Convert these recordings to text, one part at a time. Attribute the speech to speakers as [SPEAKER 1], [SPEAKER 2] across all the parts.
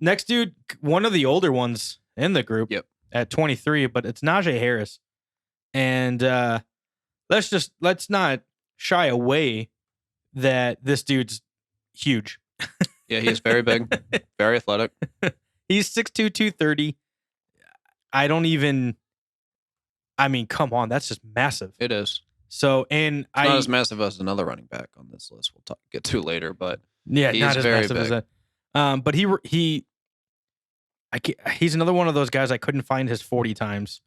[SPEAKER 1] Next dude, one of the older ones in the group at 23, but it's Najee Harris. And let's not shy away that this dude's huge.
[SPEAKER 2] Yeah, he is very big, very athletic.
[SPEAKER 1] He's 6'2", 230. Come on, that's just massive.
[SPEAKER 2] It is.
[SPEAKER 1] So, and
[SPEAKER 2] it's not as massive as another running back on this list we'll get to later, but
[SPEAKER 1] yeah,
[SPEAKER 2] he's
[SPEAKER 1] not as
[SPEAKER 2] very
[SPEAKER 1] massive
[SPEAKER 2] big.
[SPEAKER 1] as that. But he's another one of those guys I couldn't find his 40 times.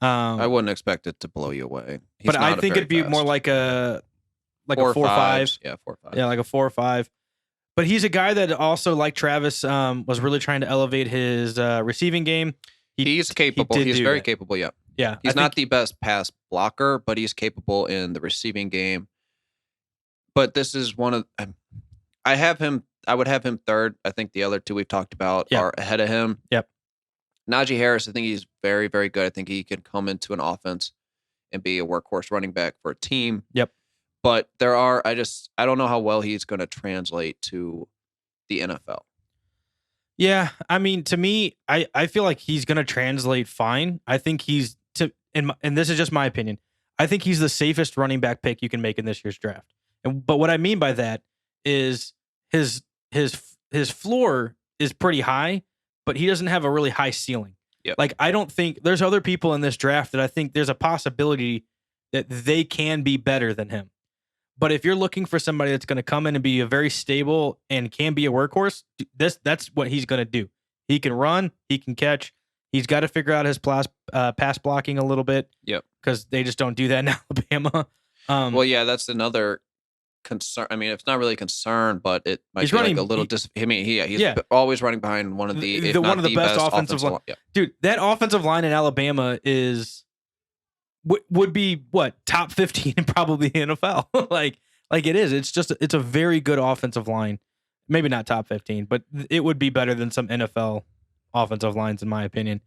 [SPEAKER 2] I wouldn't expect it to blow you away.
[SPEAKER 1] But I think it'd be more like a 4 or 5.
[SPEAKER 2] Yeah, 4 or 5.
[SPEAKER 1] Yeah, like a 4 or 5. But he's a guy that also, like Travis, was really trying to elevate his receiving game.
[SPEAKER 2] He's capable. He's very capable. Yeah.
[SPEAKER 1] Yeah.
[SPEAKER 2] He's not the best pass blocker, but he's capable in the receiving game. But this is one of I would have him third. I think the other two we've talked about are ahead of him.
[SPEAKER 1] Yep.
[SPEAKER 2] Najee Harris, I think he's very, very good. I think he can come into an offense and be a workhorse running back for a team.
[SPEAKER 1] Yep.
[SPEAKER 2] But I don't know how well he's going to translate to the NFL.
[SPEAKER 1] Yeah, I mean, to me, I feel like he's going to translate fine. I think and this is just my opinion, I think he's the safest running back pick you can make in this year's draft. But what I mean by that is his floor is pretty high, but he doesn't have a really high ceiling.
[SPEAKER 2] Yep.
[SPEAKER 1] Like, I don't think there's other people in this draft that I think there's a possibility that they can be better than him. But if you're looking for somebody that's going to come in and be a very stable and can be a workhorse, that's what he's going to do. He can run, he can catch. He's got to figure out his pass blocking a little bit.
[SPEAKER 2] Yep.
[SPEAKER 1] Because they just don't do that in Alabama.
[SPEAKER 2] Well, yeah, that's another concern. I mean, it's not really a concern, but it might be like a little. He's always running behind one of the
[SPEAKER 1] best offensive line. Yeah. Dude, that offensive line in Alabama would be what, top 15 in probably the NFL. like it is. It's a very good offensive line. Maybe not top 15, but it would be better than some NFL offensive lines in my opinion.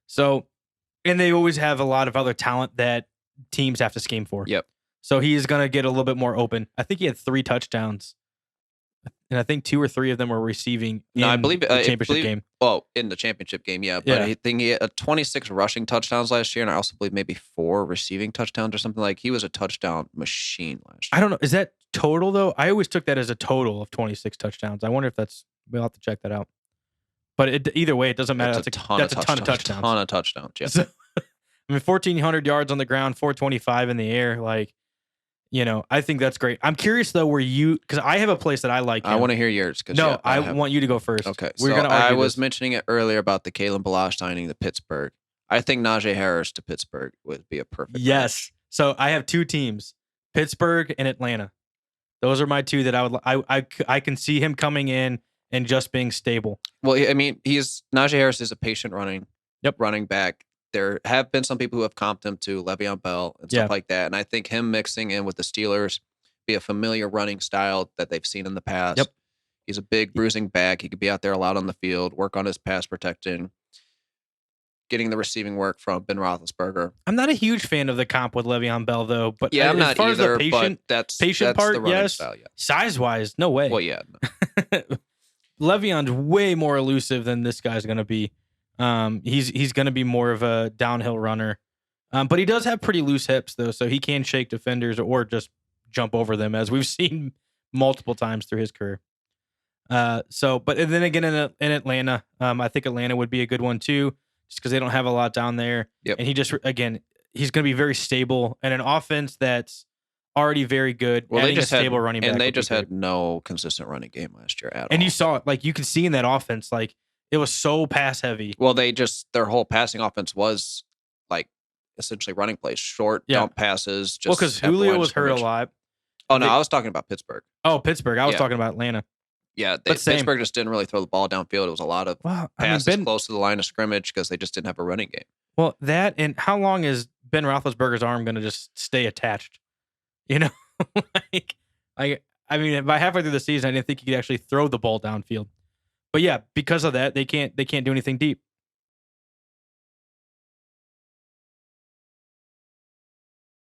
[SPEAKER 1] So, and they always have a lot of other talent that teams have to scheme for.
[SPEAKER 2] Yep.
[SPEAKER 1] So he's going to get a little bit more open. I think he had 3 touchdowns. And I think 2 or 3 of them were receiving
[SPEAKER 2] I believe
[SPEAKER 1] the championship game.
[SPEAKER 2] Well, in the championship game, yeah. But I think he had 26 rushing touchdowns last year, and I also believe maybe 4 receiving touchdowns or something. Like, he was a touchdown machine last year.
[SPEAKER 1] I don't know. Is that total, though? I always took that as a total of 26 touchdowns. I wonder if we'll have to check that out. But either way, it doesn't matter. That's a ton of touchdowns.
[SPEAKER 2] A ton of touchdowns, yeah.
[SPEAKER 1] So, I mean, 1,400 yards on the ground, 425 in the air. Like, I think that's great. I'm curious, though, because I have a place that I like him.
[SPEAKER 2] I want to hear yours.
[SPEAKER 1] I want you to go first.
[SPEAKER 2] Okay. I was mentioning it earlier about the Kalen Ballage signing to Pittsburgh. I think Najee Harris to Pittsburgh would be a perfect
[SPEAKER 1] match. So I have 2 teams, Pittsburgh and Atlanta. Those are my 2 that I can see him coming in and just being stable.
[SPEAKER 2] Well, I mean, Najee Harris is a patient running back. There have been some people who have comped him to Le'Veon Bell and stuff like that. And I think him mixing in with the Steelers, be a familiar running style that they've seen in the past.
[SPEAKER 1] Yep.
[SPEAKER 2] He's a big bruising back. He could be out there a lot on the field, work on his pass protection, getting the receiving work from Ben Roethlisberger.
[SPEAKER 1] I'm not a huge fan of the comp with Le'Veon Bell, though. But
[SPEAKER 2] yeah, I'm not
[SPEAKER 1] far
[SPEAKER 2] either,
[SPEAKER 1] as the patient,
[SPEAKER 2] but that's
[SPEAKER 1] part,
[SPEAKER 2] the running
[SPEAKER 1] yes.
[SPEAKER 2] style, yeah.
[SPEAKER 1] Size-wise, no way.
[SPEAKER 2] Well, yeah.
[SPEAKER 1] No. Le'Veon's way more elusive than this guy's going to be. He's going to be more of a downhill runner. But he does have pretty loose hips, though, so he can shake defenders or just jump over them, as we've seen multiple times through his career. But then again, in Atlanta, I think Atlanta would be a good one, too, just because they don't have a lot down there.
[SPEAKER 2] Yep.
[SPEAKER 1] And he's going to be very stable and an offense that's already very good.
[SPEAKER 2] Well, they just had stable
[SPEAKER 1] running back,
[SPEAKER 2] and they just had no consistent running game last year at all.
[SPEAKER 1] And you saw it, like you could see in that offense, like it was so pass heavy.
[SPEAKER 2] Well, their whole passing offense was like essentially running plays, short dump passes.
[SPEAKER 1] Well, because Julio was hurt a lot.
[SPEAKER 2] Oh no, I was talking about Pittsburgh.
[SPEAKER 1] Oh, Pittsburgh. I was talking about Atlanta.
[SPEAKER 2] Yeah, Pittsburgh just didn't really throw the ball downfield. It was a lot of passes close to the line of scrimmage because they just didn't have a running game.
[SPEAKER 1] Well, that and how long is Ben Roethlisberger's arm going to just stay attached? I mean, by halfway through the season, I didn't think he could actually throw the ball downfield. But yeah, because of that, they can't do anything deep.